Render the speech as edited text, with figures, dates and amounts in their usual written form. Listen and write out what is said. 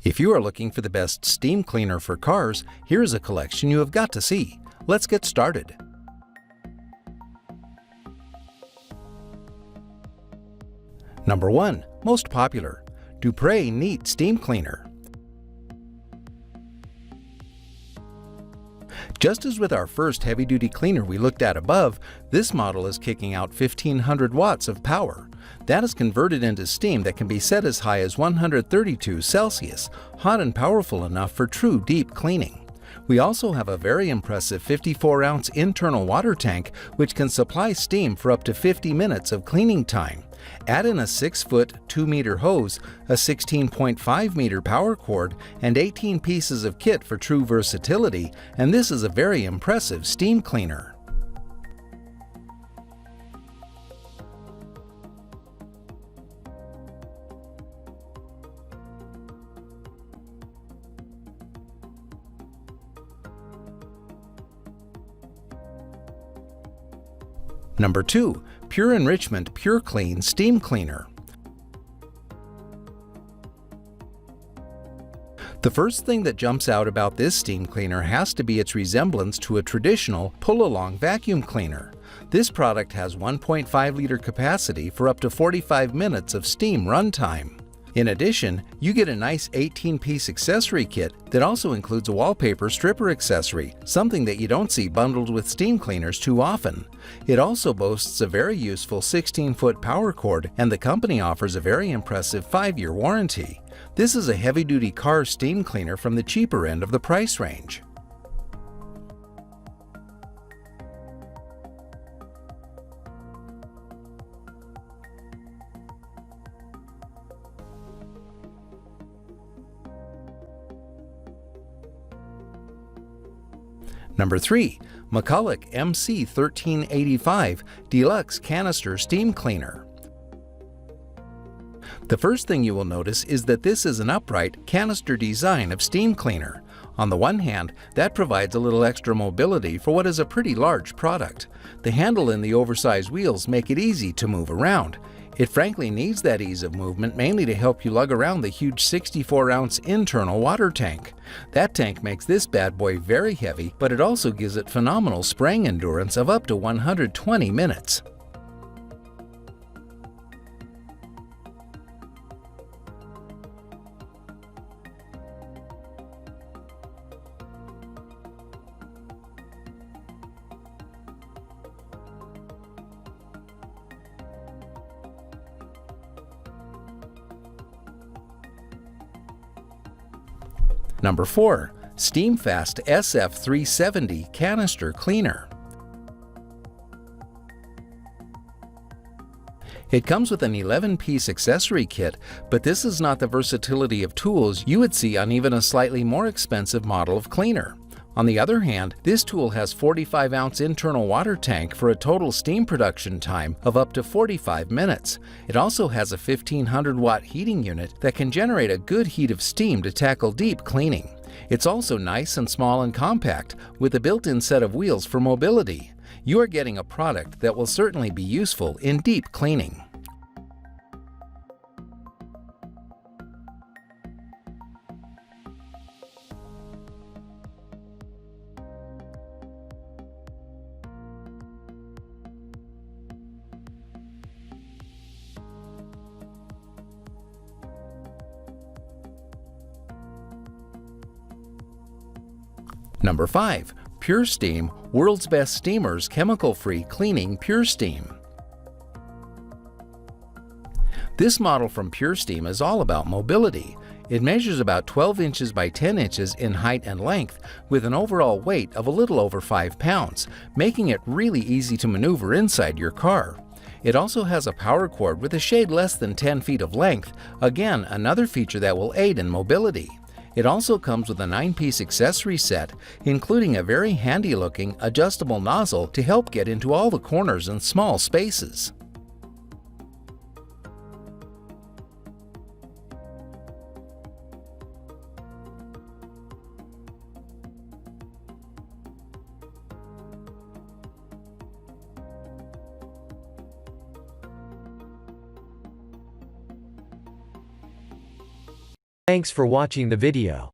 If you are looking for the best steam cleaner for cars, here is a collection you have got to see. Let's get started. Number 1. Most popular, Dupray Neat Steam Cleaner. Just as with our first heavy-duty cleaner we looked at above, this model is kicking out 1500 watts of power. That is converted into steam that can be set as high as 132 Celsius, hot and powerful enough for true deep cleaning. We also have a very impressive 54-ounce internal water tank which can supply steam for up to 50 minutes of cleaning time. Add in a 6-foot, 2-meter hose, a 16.5-meter power cord, and 18 pieces of kit for true versatility, and this is a very impressive steam cleaner. Number 2. Pure Enrichment PureClean Steam Cleaner. The first thing that jumps out about this steam cleaner has to be its resemblance to a traditional pull-along vacuum cleaner. This product has 1.5-liter capacity for up to 45 minutes of steam runtime. In addition, you get a nice 18-piece accessory kit that also includes a wallpaper stripper accessory, something that you don't see bundled with steam cleaners too often. It also boasts a very useful 16-foot power cord, and the company offers a very impressive 5-year warranty. This is a heavy-duty car steam cleaner from the cheaper end of the price range. Number 3. McCulloch MC1385 Deluxe Canister Steam Cleaner. The first thing you will notice is that this is an upright canister design of steam cleaner. On the one hand, that provides a little extra mobility for what is a pretty large product. The handle and the oversized wheels make it easy to move around. It frankly needs that ease of movement mainly to help you lug around the huge 64-ounce internal water tank. That tank makes this bad boy very heavy, but it also gives it phenomenal spraying endurance of up to 120 minutes. Number 4. Steamfast SF370 Canister Cleaner. It comes with an 11-piece accessory kit, but this is not the versatility of tools you would see on even a slightly more expensive model of cleaner. On the other hand, this tool has 45-ounce internal water tank for a total steam production time of up to 45 minutes. It also has a 1500-watt heating unit that can generate a good heat of steam to tackle deep cleaning. It's also nice and small and compact, with a built-in set of wheels for mobility. You are getting a product that will certainly be useful in deep cleaning. Number 5. PurSteam World's Best Steamers Chemical-Free Cleaning PurSteam. This model from PurSteam is all about mobility. It measures about 12 inches by 10 inches in height and length with an overall weight of a little over 5 pounds, making it really easy to maneuver inside your car. It also has a power cord with a shade less than 10 feet of length, again another feature that will aid in mobility. It also comes with a 9-piece accessory set, including a very handy-looking adjustable nozzle to help get into all the corners and small spaces. Thanks for watching the video.